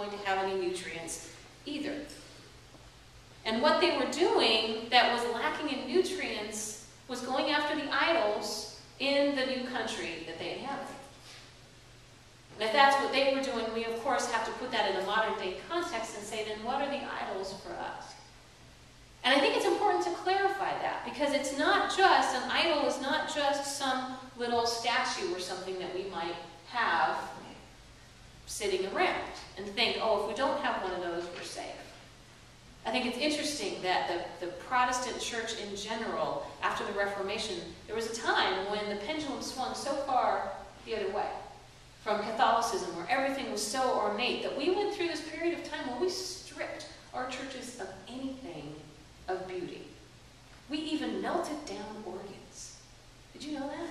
going to have any nutrients either. And what they were doing that was lacking in nutrients was going after the idols in the new country that they inhabited. And if that's what they were doing, we of course have to put that in a modern day context and say, then what are the idols for us? And I think it's important to clarify that, because it's not just, an idol is not just some little statue or something that we might have sitting around and think, oh, if we don't have one of those, we're safe. I think it's interesting that the Protestant church in general, after the Reformation, there was a time when the pendulum swung so far the other way from Catholicism, where everything was so ornate, that we went through this period of time where we stripped our churches of anything of beauty. We even melted down organs. Did you know that?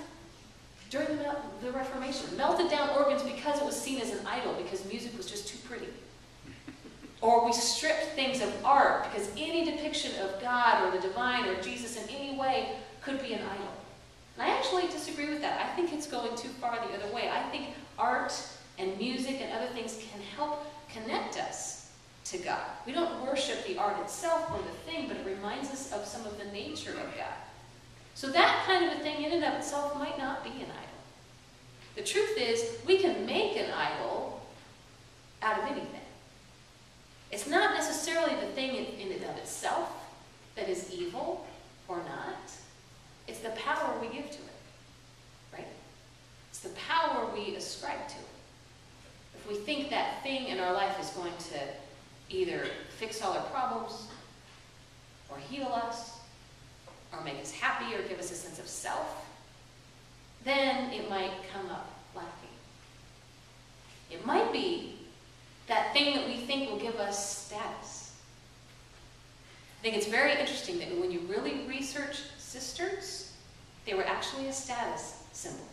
During the Reformation, melted down organs because it was seen as an idol, because music was just too pretty. Or we stripped things of art because any depiction of God or the divine or Jesus in any way could be an idol. And I actually disagree with that. I think it's going too far the other way. I think art and music and other things can help connect us to God. We don't worship the art itself or the thing, but it reminds us of some of the nature of God. So that kind of a thing in and of itself might not be an idol. The truth is, we can make an idol out of anything. It's not necessarily the thing in and of itself that is evil or not. It's the power we give to it, right? It's the power we ascribe to it. If we think that thing in our life is going to either fix all our problems, or heal us, or make us happy, or give us a sense of self, then it might come up lacking. It might be that thing that we think will give us status. I think it's very interesting that when you really research cisterns, they were actually a status symbol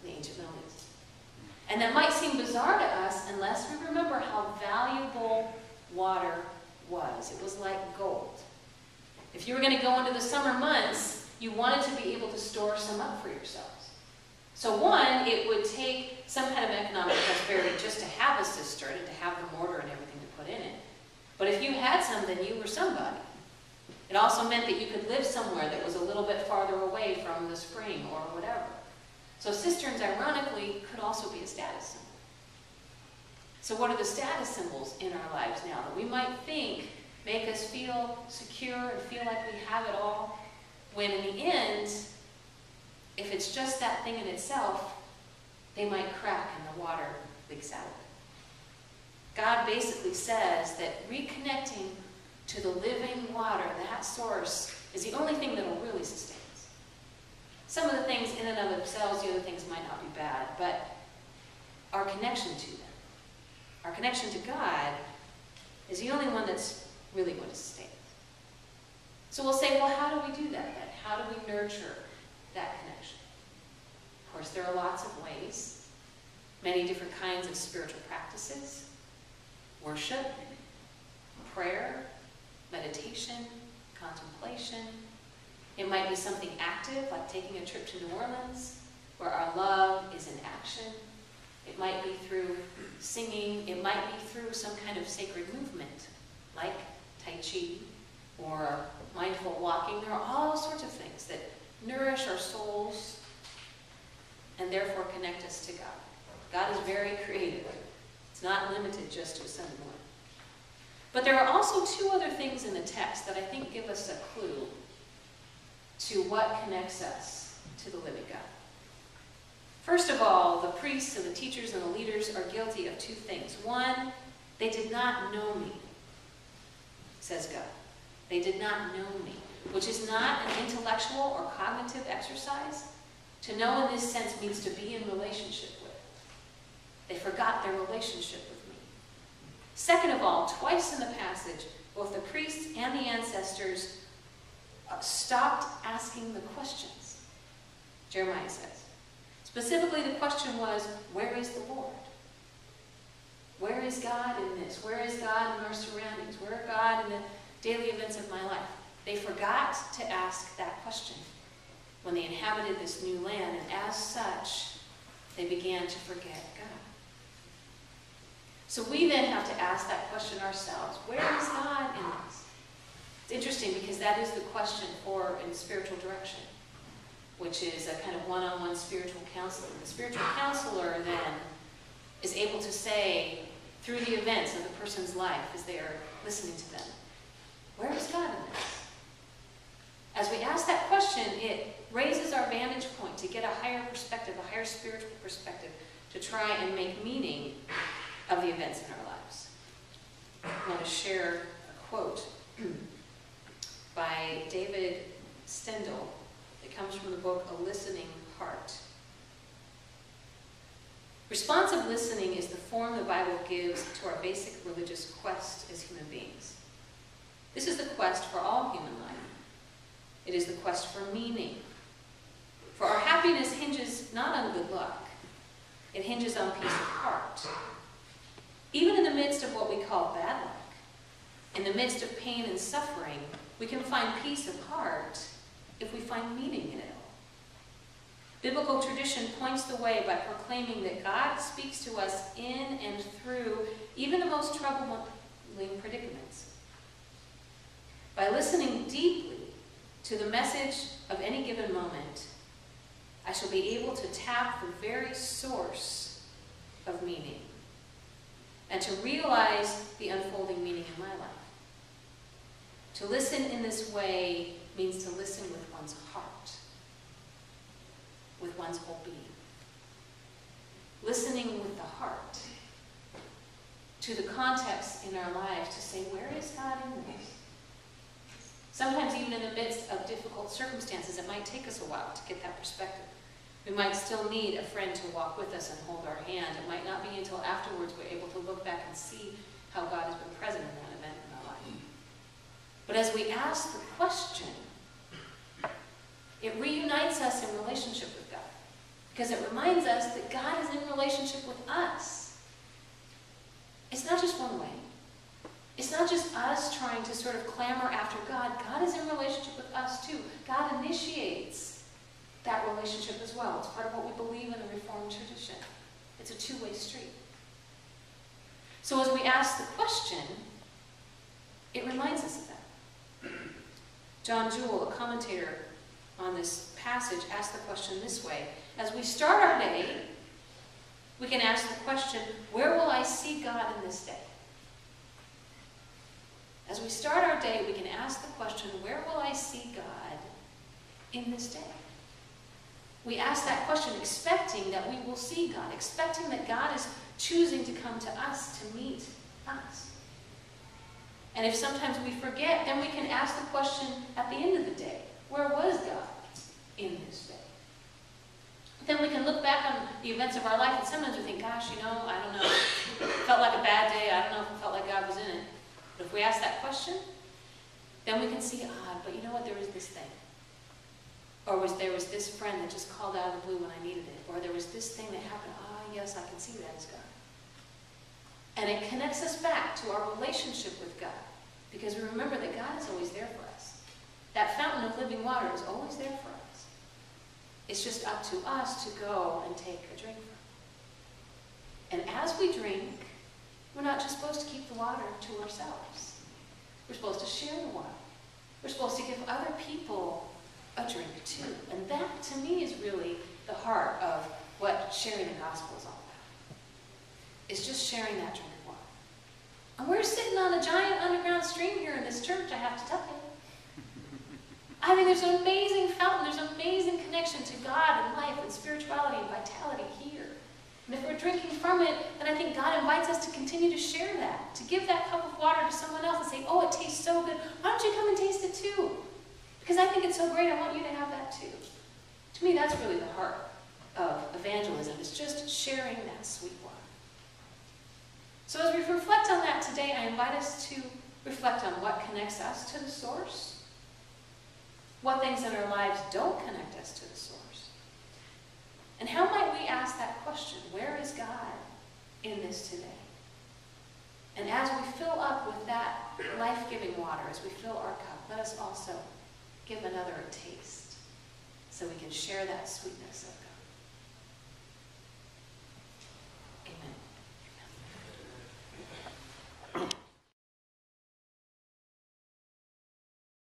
in the ancient Middle East. And that might seem bizarre to us unless we remember how valuable water was. It was like gold. If you were going to go into the summer months, you wanted to be able to store some up for yourselves. So one, it would take some kind of economic prosperity just to have a cistern and to have the mortar and everything to put in it. But if you had some, then you were somebody. It also meant that you could live somewhere that was a little bit farther away from the spring or whatever. So cisterns, ironically, could also be a status symbol. So what are the status symbols in our lives now that we might think make us feel secure and feel like we have it all, when in the end, if it's just that thing in itself, they might crack and the water leaks out. God basically says that reconnecting to the living water, that source, is the only thing that will really sustain us. Some of the things in and of themselves, the other things might not be bad, but our connection to them, our connection to God, is the only one that's really going to sustain us. So we'll say, well, how do we do that then? How do we nurture that connection? Of course, there are lots of ways, many different kinds of spiritual practices: worship, prayer, meditation, contemplation. It might be something active, like taking a trip to New Orleans, where our love is in action. It might be through singing. It might be through some kind of sacred movement, like Tai Chi or mindful walking. There are all sorts of things that nourish our souls and therefore connect us to God. God is very creative. It's not limited just to a Sunday morning. But there are also two other things in the text that I think give us a clue to what connects us to the living God. First of all, the priests and the teachers and the leaders are guilty of two things. One, they did not know me, says God. They did not know me, which is not an intellectual or cognitive exercise. To know in this sense means to be in relationship with. They forgot their relationship with me. Second of all, twice in the passage, both the priests and the ancestors stopped asking the questions, Jeremiah says. Specifically, the question was, where is the Lord? Where is God in this? Where is God in our surroundings? Where is God in the daily events of my life? They forgot to ask that question when they inhabited this new land, and as such, they began to forget God. So we then have to ask that question ourselves. Where is God in this? It's interesting because that is the question in spiritual direction, which is a kind of one-on-one spiritual counseling. The spiritual counselor then is able to say, through the events of the person's life as they are listening to them, where is God in this? As we ask that question, it raises our vantage point to get a higher perspective, a higher spiritual perspective, to try and make meaning of the events in our lives. I want to share a quote by David Stendhal. It comes from the book A Listening Heart. Responsive listening is the form the Bible gives to our basic religious quest as human beings. This is the quest for all human life. It is the quest for meaning. For our happiness hinges not on good luck. It hinges on peace of heart. Even in the midst of what we call bad luck, in the midst of pain and suffering, we can find peace of heart if we find meaning in it all. Biblical tradition points the way by proclaiming that God speaks to us in and through even the most troubling predicaments. By listening deeply to the message of any given moment, I shall be able to tap the very source of meaning and to realize the unfolding meaning in my life. To listen in this way means to listen with one's heart, with one's whole being. Listening with the heart to the context in our lives to say, where is God in this? Sometimes even in the midst of difficult circumstances, it might take us a while to get that perspective. We might still need a friend to walk with us and hold our hand. It might not be until afterwards we're able to look back and see how God has been present in that event in our life. But as we ask the question, it reunites us in relationship with God, because it reminds us that God is in relationship with us. It's not just one way. It's not just us trying to sort of clamor after God. God is in relationship with us too. God initiates that relationship as well. It's part of what we believe in the Reformed tradition. It's a two-way street. So as we ask the question, it reminds us of that. John Jewell, a commentator on this passage, asked the question this way. As we start our day, we can ask the question, where will I see God in this day? As we start our day, we can ask the question, where will I see God in this day? We ask that question expecting that we will see God, expecting that God is choosing to come to us to meet us. And if sometimes we forget, then we can ask the question at the end of the day, where was God in this day? Then we can look back on the events of our life, and sometimes we think, gosh, I don't know, it felt like a bad day, I don't know if it felt like God was in it. But if we ask that question, then we can see, but you know what, there was this thing. Or there was this friend that just called out of the blue when I needed it. Or there was this thing that happened. Yes, I can see that as God. And it connects us back to our relationship with God. Because we remember that God is always there for us. That fountain of living water is always there for us. It's just up to us to go and take a drink from it. And as we drink, we're not just supposed to keep the water to ourselves. We're supposed to share the water. We're supposed to give other people a drink too. And that, to me, is really the heart of what sharing the gospel is all about. It's just sharing that drink of water. And we're sitting on a giant underground stream here in this church, I have to tell you. I mean, there's an amazing fountain, there's an amazing connection to God and life and spirituality and vitality here. And if we're drinking from it, then I think God invites us to continue to share that, to give that cup of water to someone else and say, oh, it tastes so good. Why don't you come and taste it too? Because I think it's so great, I want you to have that too. To me, that's really the heart of evangelism. It's just sharing that sweet water. So as we reflect on that today, I invite us to reflect on what connects us to the source, what things in our lives don't connect us to the source, and how might we ask that question, where is God in this today? And as we fill up with that life-giving water, as we fill our cup, let us also give another a taste so we can share that sweetness of God.